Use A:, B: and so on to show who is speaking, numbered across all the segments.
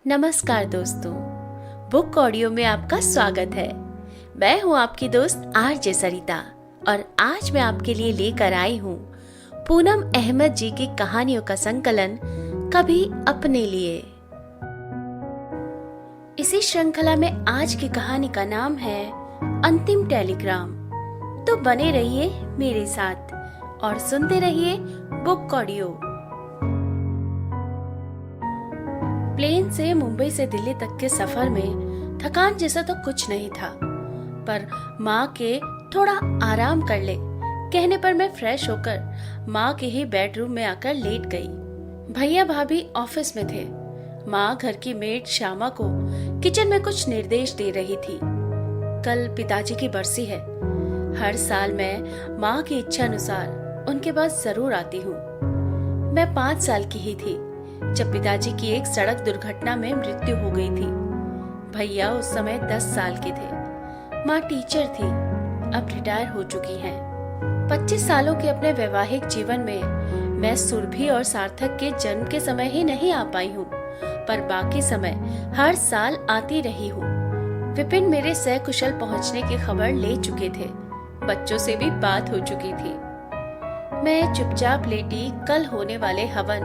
A: नमस्कार दोस्तों, book audio में आपका स्वागत है। मैं हूं आपकी दोस्त आरजे सरिता और आज मैं आपके लिए लेकर आई हूं पूनम अहमद जी की कहानियों का संकलन कभी अपने लिए। इसी श्रृंखला में आज की कहानी का नाम है अंतिम टेलीग्राम। तो बने रहिए मेरे साथ और सुनते रहिए बुक ऑडियो। प्लेन से मुंबई से दिल्ली तक के सफर में थकान जैसा तो कुछ नहीं था, पर माँ के थोड़ा आराम कर ले कहने पर मैं फ्रेश होकर माँ के ही बेडरूम में आकर लेट गई। भैया भाभी ऑफिस में थे। माँ घर की मेड श्यामा को किचन में कुछ निर्देश दे रही थी। कल पिताजी की बरसी है। हर साल मैं माँ की इच्छा अनुसार उनके पास जरूर आती हूँ। मैं 5 साल की ही थी जब पिताजी की एक सड़क दुर्घटना में मृत्यु हो गई थी। भैया उस समय 10 साल के थे। माँ टीचर थी, अब रिटायर हो चुकी हैं। 25 सालों के अपने वैवाहिक जीवन में मैं सुरभि और सार्थक के जन्म के समय ही नहीं आ पाई हूँ, पर बाकी समय हर साल आती रही हूँ। विपिन मेरे सकुशल पहुँचने की खबर ले चुके थे। बच्चों से भी बात हो चुकी थी। मैं चुपचाप लेटी कल होने वाले हवन,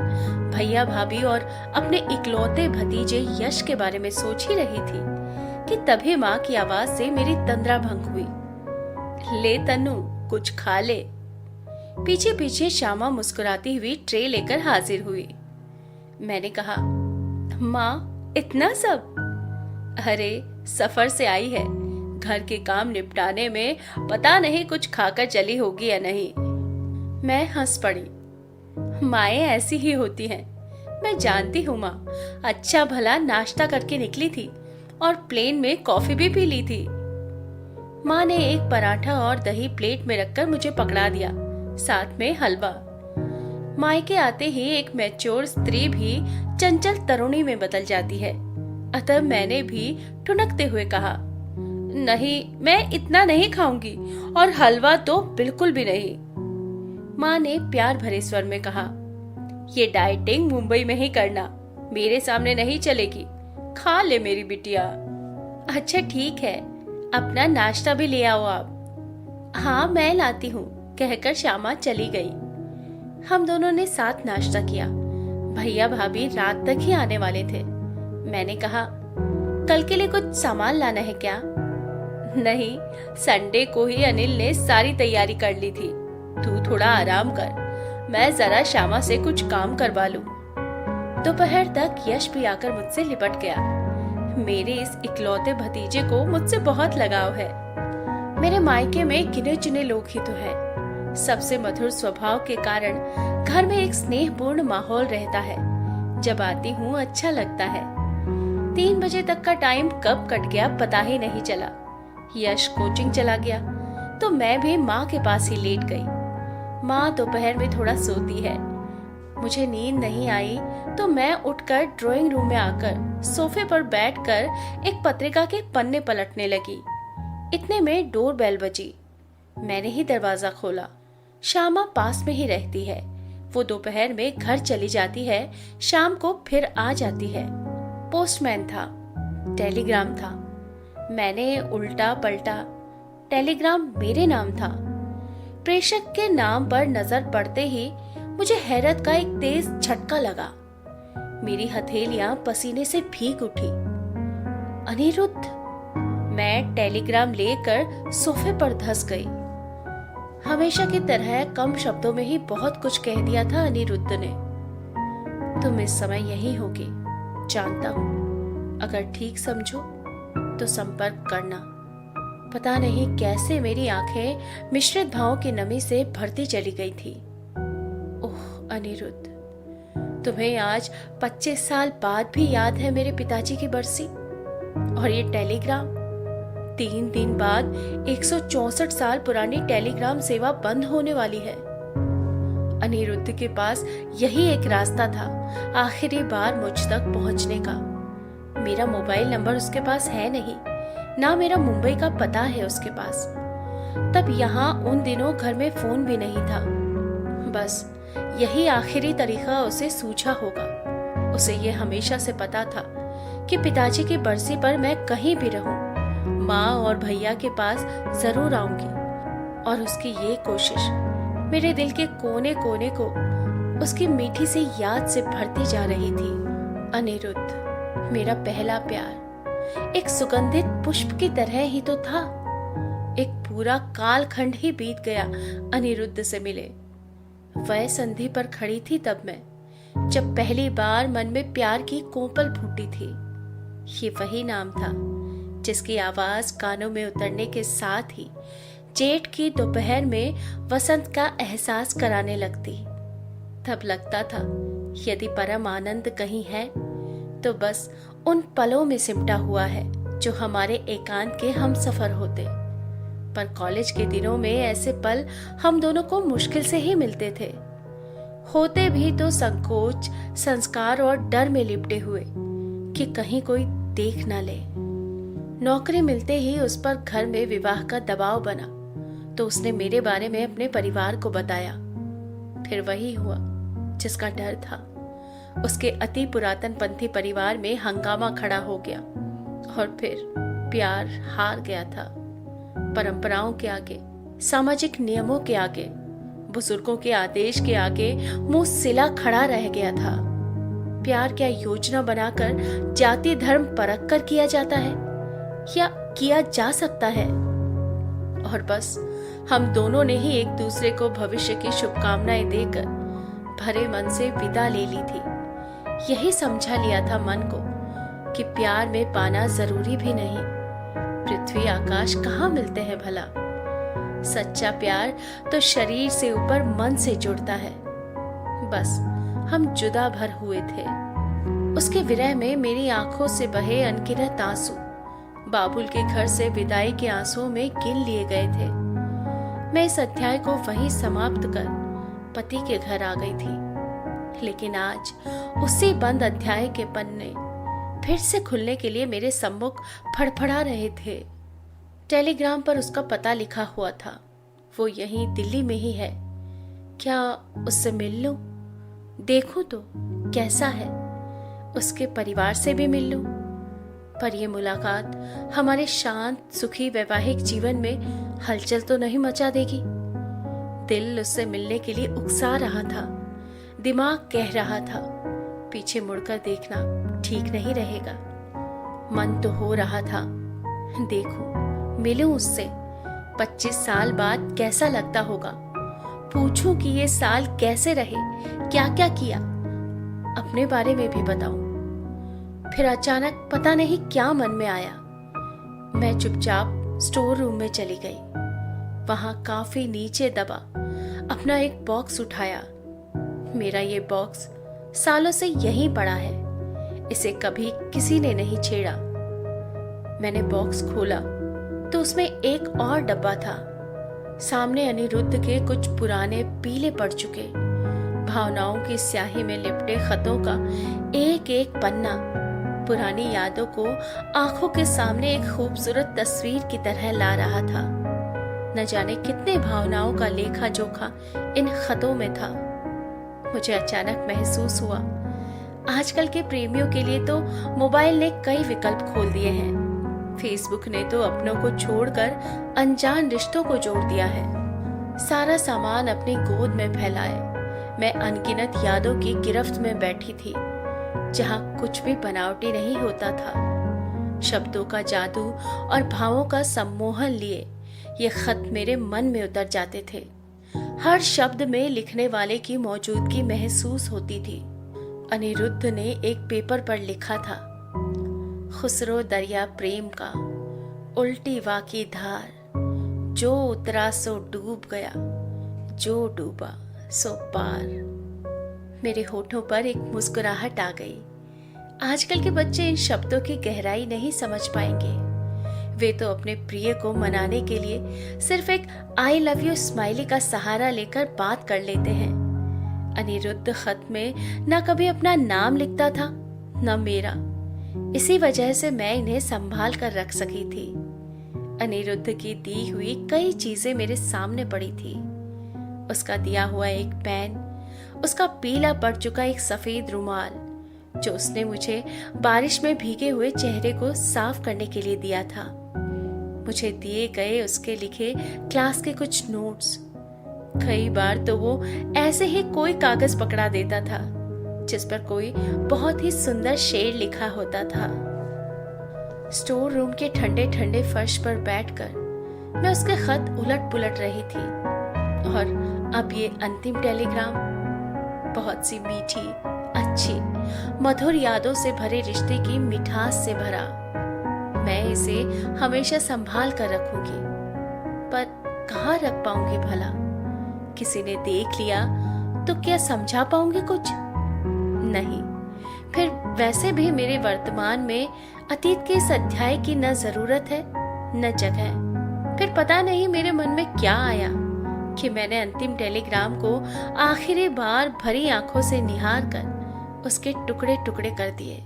A: भैया भाभी और अपने इकलौते भतीजे यश के बारे में सोच ही रही थी कि तभी माँ की आवाज से मेरी तंद्रा भंग हुई। ले तन्नू, कुछ खा ले। पीछे पीछे श्यामा मुस्कुराती हुई ट्रे लेकर हाजिर हुई। मैंने कहा, माँ इतना सब? अरे सफर से आई है, घर के काम निपटाने में पता नहीं कुछ खाकर चली होगी या नहीं। मैं हंस पड़ी। माएँ ऐसी ही होती हैं, मैं जानती हूँ माँ। अच्छा भला नाश्ता करके निकली थी और प्लेन में कॉफी भी पी ली थी। माँ ने एक पराठा और दही प्लेट में रखकर मुझे पकड़ा दिया, साथ में हलवा। मायके आते ही एक मैच्योर स्त्री भी चंचल तरुणी में बदल जाती है, अतः मैंने भी ठुनकते हुए कहा, नहीं मैं इतना नहीं खाऊंगी और हलवा तो बिल्कुल भी नहीं। माँ ने प्यार भरे स्वर में कहा, ये डाइटिंग मुंबई में ही करना, मेरे सामने नहीं चलेगी। खा ले मेरी बिटिया। अच्छा ठीक है, अपना नाश्ता भी ले आओ आप। हाँ मैं लाती हूँ, कहकर श्यामा चली गई। हम दोनों ने साथ नाश्ता किया। भैया भाभी रात तक ही आने वाले थे। मैंने कहा, कल के लिए कुछ सामान लाना है क्या? नहीं, संडे को ही अनिल ने सारी तैयारी कर ली थी। तू थोड़ा आराम कर, मैं जरा श्यामा से कुछ काम करवा लूं। दोपहर तक यश भी आकर मुझसे लिपट गया। मेरे इस इकलौते भतीजे को मुझसे बहुत लगाव है। मेरे मायके में गिने चुने लोग ही तो हैं। सबसे मधुर स्वभाव के कारण घर में एक स्नेहपूर्ण माहौल रहता है। जब आती हूँ अच्छा लगता है। 3 बजे तक का टाइम कब कट गया पता ही नहीं चला। यश कोचिंग चला गया तो मैं भी माँ के पास ही लेट गई। माँ दोपहर में थोड़ा सोती है। मुझे नींद नहीं आई तो मैं उठकर ड्राइंग रूम में आकर सोफे पर बैठकर एक पत्रिका के पन्ने पलटने लगी। इतने में डोर बेल बजी। मैंने ही दरवाजा खोला। श्यामा पास में ही रहती है। वो दोपहर में घर चली जाती है, शाम को फिर आ जाती है। पोस्टमैन था, टेलीग्राम था। मैंने उल्टा पलटा, टेलीग्राम मेरे नाम था। प्रेषक के नाम पर नजर पड़ते ही मुझे हैरत का एक तेज झटका लगा। मेरी हथेलियां पसीने से भीग उठी। अनिरुद्ध। मैं टेलीग्राम लेकर सोफे पर धंस गई। हमेशा की तरह कम शब्दों में ही बहुत कुछ कह दिया था अनिरुद्ध ने। तुम इस समय यही होगी, जानता हूं। अगर ठीक समझो तो संपर्क करना। पता नहीं कैसे मेरी आंखें मिश्रित भावों की नमी से भरती चली गई थी। ओह अनिरुद्ध, तुम्हें आज 25 साल बाद भी याद है मेरे पिताजी की बरसी? और ये टेलीग्राम 3 दिन बाद 164 साल पुरानी टेलीग्राम सेवा बंद होने वाली है। अनिरुद्ध के पास यही एक रास्ता था आखिरी बार मुझ तक पहुंचने का। मेरा मोबाइल नंबर उसके पास है नहीं, ना मेरा मुंबई का पता है उसके पास। तब यहाँ उन दिनों घर में फोन भी नहीं था। बस यही आखिरी तरीका उसे सूझा होगा। उसे ये हमेशा से पता था कि पिताजी की बरसी पर मैं कहीं भी रहूं, माँ और भैया के पास जरूर आऊंगी। और उसकी ये कोशिश मेरे दिल के कोने कोने को उसकी मीठी सी याद से भरती जा रही थी। अनिरुद्ध, मेरा पहला प्यार, एक सुगंधित पुष्प की तरह ही तो था। एक पूरा कालखंड ही बीत गया अनिरुद्ध से मिले। वह संधि पर खड़ी थी तब मैं, जब पहली बार मन में प्यार की कोपल फूटी थी। ये वही नाम था जिसकी आवाज कानों में उतरने के साथ ही जेठ की दोपहर में वसंत का एहसास कराने लगती। तब लगता था यदि परम आनंद कहीं है तो बस उन पलों में सिमटा हुआ है जो हमारे एकांत के हम सफर होते। पर कॉलेज के दिनों में ऐसे पल हम दोनों को मुश्किल से ही मिलते थे, होते भी तो संकोच, संस्कार और डर में लिपटे हुए कि कहीं कोई देख ना ले। नौकरी मिलते ही उस पर घर में विवाह का दबाव बना तो उसने मेरे बारे में अपने परिवार को बताया। फिर वही हुआ जिसका डर था। उसके अति पुरातन पंथी परिवार में हंगामा खड़ा हो गया और फिर प्यार हार गया था। परंपराओं के आगे, सामाजिक नियमों के आगे, बुजुर्गों के आदेश के आगे मुंह सिला खड़ा रह गया था। प्यार क्या योजना बनाकर जाति धर्म परख कर किया जाता है या किया जा सकता है? और बस हम दोनों ने ही एक दूसरे को भविष्य की शुभकामनाएं देकर भरे मन से विदा ले ली थी। यही समझा लिया था मन को कि प्यार में पाना जरूरी भी नहीं। पृथ्वी आकाश कहाँ मिलते हैं भला। सच्चा प्यार तो शरीर से ऊपर मन से जुड़ता है। बस हम जुदा भर हुए थे। उसके विरह में मेरी आंखों से बहे अनगिनत आंसू बाबुल के घर से विदाई के आंसुओं में गिन लिए गए थे। मैं इस अध्याय को वहीं समाप्त कर पति के घर आ गई थी, लेकिन आज उसी बंद अध्याय के पन्ने फिर से खुलने के लिए मेरे सम्मुख फड़फड़ा रहे थे। टेलीग्राम पर उसका पता लिखा हुआ था। वो यहीं दिल्ली में ही है। क्या उससे मिल लूं? देखूं तो कैसा है। उसके परिवार से भी मिल लूं। पर यह मुलाकात हमारे शांत सुखी वैवाहिक जीवन में हलचल तो नहीं मचा देगी। दिल उससे मिलने के लिए उकसा रहा था। दिमाग कह रहा था पीछे मुड़कर देखना ठीक नहीं रहेगा। मन तो हो रहा था देखूं, मिलूं उससे। 25 साल बाद कैसा लगता होगा। पूछूं कि ये साल कैसे रहे, क्या क्या किया, अपने बारे में भी बताऊं। फिर अचानक पता नहीं क्या मन में आया। मैं चुपचाप स्टोर रूम में चली गई। वहां काफी नीचे दबा अपना एक बॉक्स उठाया। मेरा ये बॉक्स सालों से यहीं पड़ा है। इसे कभी किसी ने नहीं छेड़ा। मैंने बॉक्स खोला तो उसमें एक और डब्बा था। सामने अनिरुद्ध के कुछ पुराने पीले पड़ चुके भावनाओं की स्याही में लिपटे खतों का एक एक पन्ना पुरानी यादों को आंखों के सामने एक खूबसूरत तस्वीर की तरह ला रहा था। न जाने कितने भावनाओं का लेखा जोखा इन खतों में था। मुझे अचानक महसूस हुआ आजकल के प्रेमियों के लिए तो मोबाइल ने कई विकल्प खोल दिए हैं। फेसबुक ने तो अपनों को छोड़कर अनजान रिश्तों को जोड़ दिया है। सारा सामान अपनी गोद में फैलाए मैं अनगिनत यादों की गिरफ्त में बैठी थी, जहां कुछ भी बनावटी नहीं होता था। शब्दों का जादू और भावों का सम्मोहन लिए ये खत मेरे मन में उतर जाते थे। हर शब्द में लिखने वाले की मौजूदगी महसूस होती थी। अनिरुद्ध ने एक पेपर पर लिखा था, खुसरो दरिया प्रेम का उल्टी वाकी धार, जो उतरा सो डूब गया, जो डूबा सो पार। मेरे होठों पर एक मुस्कुराहट आ गई। आजकल के बच्चे इन शब्दों की गहराई नहीं समझ पाएंगे। वे तो अपने प्रिय को मनाने के लिए सिर्फ एक आई लव यू स्माइली का सहारा लेकर बात कर लेते हैं। अनिरुद्ध खत में न कभी अपना नाम लिखता था न मेरा। इसी वजह से मैं इन्हें संभाल कर रख सकी थी। अनिरुद्ध की दी हुई कई चीजें मेरे सामने पड़ी थी। उसका दिया हुआ एक पेन, उसका पीला पड़ चुका एक सफेद रुमाल, जो उसने मुझे बारिश में भीगे हुए चेहरे को साफ करने के लिए दिया था। मुझे दिए गए उसके लिखे क्लास के कुछ नोट्स। कई बार तो वो ऐसे ही कोई कागज पकड़ा देता था जिस पर कोई बहुत ही सुंदर शेर लिखा होता था। स्टोर रूम के ठंडे ठंडे फर्श पर बैठकर मैं उसके खत उलट पुलट रही थी और अब ये अंतिम टेलीग्राम बहुत सी मीठी, अच्छी, मधुर यादों से भरे रिश्ते की मिठास से भरा। मैं इसे हमेशा संभाल कर रखूंगी, पर कहाँ रख पाऊंगी भला? किसी ने देख लिया तो क्या समझा पाऊंगी कुछ? नहीं। फिर वैसे भी मेरे वर्तमान में अतीत के इस अध्याय की न जरूरत है न जगह। फिर पता नहीं मेरे मन में क्या आया कि मैंने अंतिम टेलीग्राम को आखिरी बार भरी आंखों से निहार कर उसके टुकड़े टुकड़े कर दिए।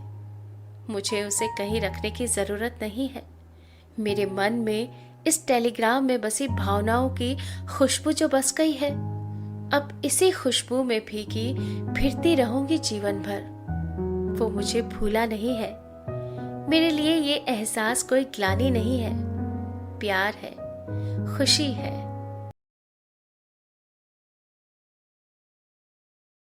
A: मुझे उसे कहीं रखने की जरूरत नहीं है। मेरे मन में इस टेलीग्राम में बसी भावनाओं की खुशबू जो बस गई है, अब इसी खुशबू में भीगी फिरती रहूंगी जीवन भर। वो मुझे भूला नहीं है। मेरे लिए ये एहसास कोई ग्लानि नहीं है, प्यार है, खुशी है।